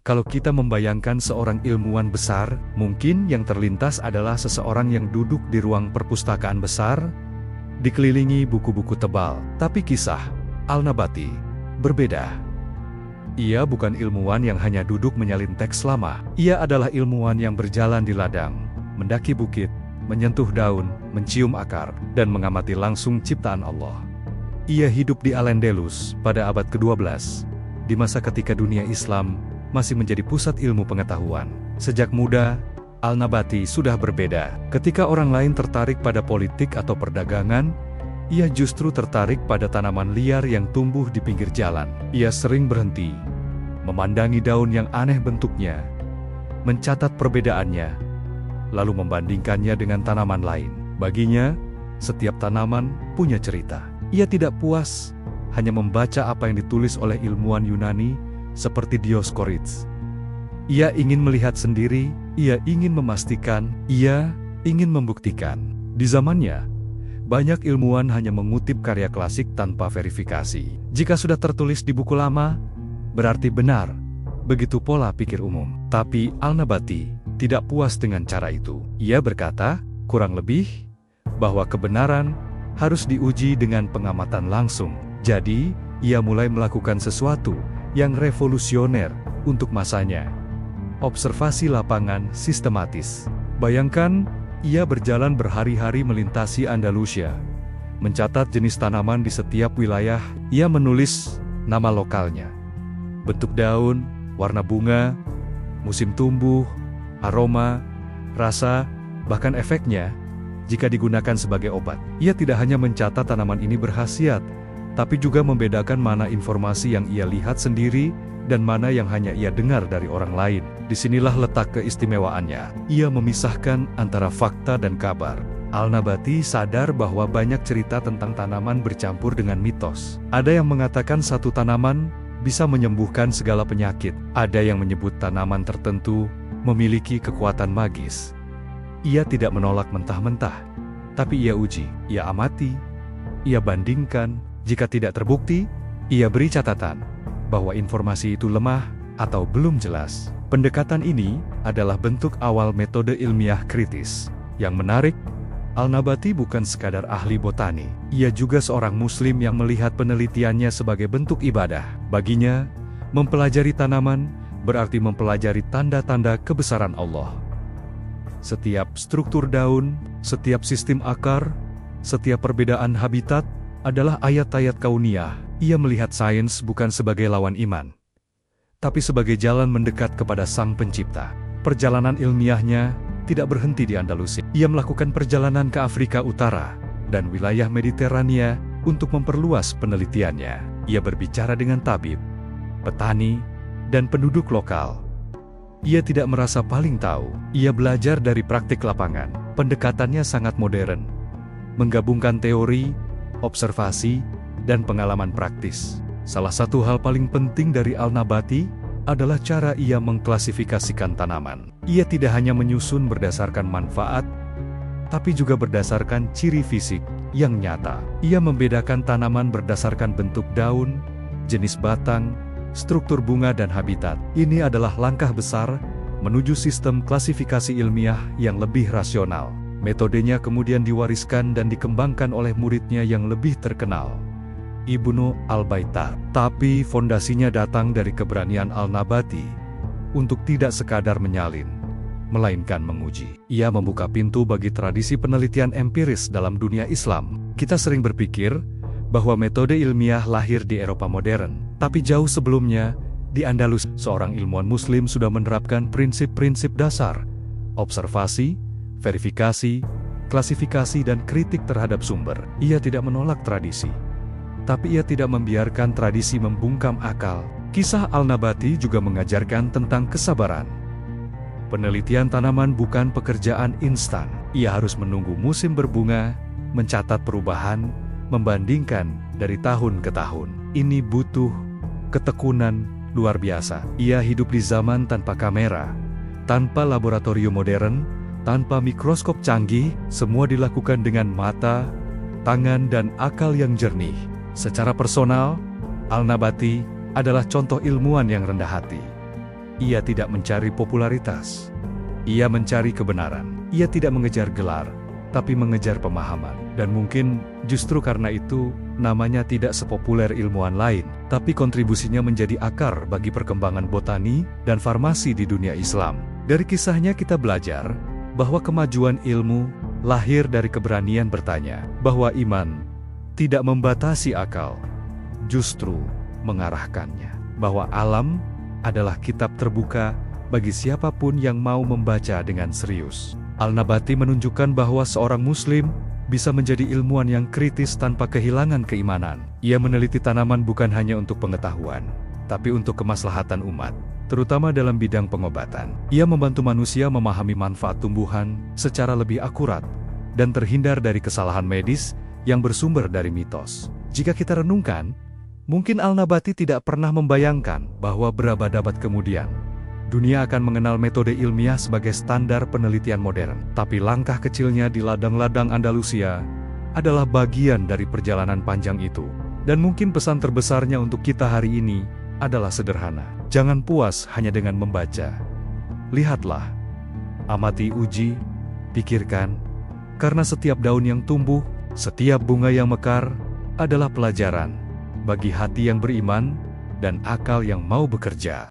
Kalau kita membayangkan seorang ilmuwan besar, mungkin yang terlintas adalah seseorang yang duduk di ruang perpustakaan besar, dikelilingi buku-buku tebal. Tapi kisah Al-Nabati berbeda. Ia bukan ilmuwan yang hanya duduk menyalin teks lama. Ia adalah ilmuwan yang berjalan di ladang, mendaki bukit, menyentuh daun, mencium akar, dan mengamati langsung ciptaan Allah. Ia hidup di Al-Andalus pada abad ke-12, di masa ketika dunia Islam masih menjadi pusat ilmu pengetahuan. Sejak muda, Al-Nabati sudah berbeda. Ketika orang lain tertarik pada politik atau perdagangan, ia justru tertarik pada tanaman liar yang tumbuh di pinggir jalan. Ia sering berhenti, memandangi daun yang aneh bentuknya, mencatat perbedaannya, lalu membandingkannya dengan tanaman lain. Baginya, setiap tanaman punya cerita. Ia tidak puas hanya membaca apa yang ditulis oleh ilmuwan Yunani seperti Dioscorides. Ia ingin melihat sendiri, ia ingin memastikan, ia ingin membuktikan. Di zamannya, banyak ilmuwan hanya mengutip karya klasik tanpa verifikasi. Jika sudah tertulis di buku lama, berarti benar. Begitu pola pikir umum. Tapi Al-Nabati tidak puas dengan cara itu. Ia berkata, kurang lebih, bahwa kebenaran harus diuji dengan pengamatan langsung. Jadi, ia mulai melakukan sesuatu yang revolusioner untuk masanya. Observasi lapangan sistematis. Bayangkan, ia berjalan berhari-hari melintasi Andalusia, mencatat jenis tanaman di setiap wilayah. Ia menulis nama lokalnya, bentuk daun, warna bunga, musim tumbuh, aroma, rasa, bahkan efeknya jika digunakan sebagai obat. Ia tidak hanya mencatat tanaman ini berkhasiat, tapi juga membedakan mana informasi yang ia lihat sendiri dan mana yang hanya ia dengar dari orang lain. Disinilah letak keistimewaannya. Ia memisahkan antara fakta dan kabar. Al-Nabati sadar bahwa banyak cerita tentang tanaman bercampur dengan mitos. Ada yang mengatakan satu tanaman bisa menyembuhkan segala penyakit. Ada yang menyebut tanaman tertentu memiliki kekuatan magis. Ia tidak menolak mentah-mentah, tapi ia uji, ia amati, ia bandingkan. Jika tidak terbukti, ia beri catatan bahwa informasi itu lemah atau belum jelas. Pendekatan ini adalah bentuk awal metode ilmiah kritis. Yang menarik, Al-Nabati bukan sekadar ahli botani. Ia juga seorang muslim yang melihat penelitiannya sebagai bentuk ibadah. Baginya, mempelajari tanaman berarti mempelajari tanda-tanda kebesaran Allah. Setiap struktur daun, setiap sistem akar, setiap perbedaan habitat adalah ayat-ayat kauniyah. Ia melihat sains bukan sebagai lawan iman, tapi sebagai jalan mendekat kepada Sang Pencipta. Perjalanan ilmiahnya tidak berhenti di Andalusia. Ia melakukan perjalanan ke Afrika Utara dan wilayah Mediterania untuk memperluas penelitiannya. Ia berbicara dengan tabib, petani, dan penduduk lokal. Ia tidak merasa paling tahu. Ia belajar dari praktik lapangan. Pendekatannya sangat modern, menggabungkan teori, observasi, dan pengalaman praktis. Salah satu hal paling penting dari Al-Nabati adalah cara ia mengklasifikasikan tanaman. Ia tidak hanya menyusun berdasarkan manfaat, tapi juga berdasarkan ciri fisik yang nyata. Ia membedakan tanaman berdasarkan bentuk daun, jenis batang, struktur bunga, dan habitat. Ini adalah langkah besar menuju sistem klasifikasi ilmiah yang lebih rasional. Metodenya kemudian diwariskan dan dikembangkan oleh muridnya yang lebih terkenal, Ibnu Al-Baitar. Tapi fondasinya datang dari keberanian Al-Nabati untuk tidak sekadar menyalin, melainkan menguji. Ia membuka pintu bagi tradisi penelitian empiris dalam dunia Islam. Kita sering berpikir bahwa metode ilmiah lahir di Eropa modern, tapi jauh sebelumnya, di Andalus, seorang ilmuwan muslim sudah menerapkan prinsip-prinsip dasar: observasi, verifikasi, klasifikasi, dan kritik terhadap sumber. Ia tidak menolak tradisi, tapi ia tidak membiarkan tradisi membungkam akal. Kisah Al-Nabati juga mengajarkan tentang kesabaran. Penelitian tanaman bukan pekerjaan instan. Ia harus menunggu musim berbunga, mencatat perubahan, membandingkan dari tahun ke tahun. Ini butuh ketekunan luar biasa. Ia hidup di zaman tanpa kamera, tanpa laboratorium modern, tanpa mikroskop canggih. Semua dilakukan dengan mata, tangan, dan akal yang jernih. Secara personal, Al-Nabati adalah contoh ilmuwan yang rendah hati. Ia tidak mencari popularitas. Ia mencari kebenaran. Ia tidak mengejar gelar, tapi mengejar pemahaman. Dan mungkin justru karena itu, namanya tidak sepopuler ilmuwan lain, tapi kontribusinya menjadi akar bagi perkembangan botani dan farmasi di dunia Islam. Dari kisahnya kita belajar bahwa kemajuan ilmu lahir dari keberanian bertanya, bahwa iman tidak membatasi akal, justru mengarahkannya, bahwa alam adalah kitab terbuka bagi siapapun yang mau membaca dengan serius. Al-Nabati menunjukkan bahwa seorang muslim bisa menjadi ilmuwan yang kritis tanpa kehilangan keimanan. Ia meneliti tanaman bukan hanya untuk pengetahuan, tapi untuk kemaslahatan umat, terutama dalam bidang pengobatan. Ia membantu manusia memahami manfaat tumbuhan secara lebih akurat dan terhindar dari kesalahan medis yang bersumber dari mitos. Jika kita renungkan, mungkin Al-Nabati tidak pernah membayangkan bahwa berabad-abad kemudian, dunia akan mengenal metode ilmiah sebagai standar penelitian modern. Tapi langkah kecilnya di ladang-ladang Andalusia adalah bagian dari perjalanan panjang itu. Dan mungkin pesan terbesarnya untuk kita hari ini adalah sederhana. Jangan puas hanya dengan membaca. Lihatlah, amati, uji, pikirkan, karena setiap daun yang tumbuh, setiap bunga yang mekar adalah pelajaran bagi hati yang beriman dan akal yang mau bekerja.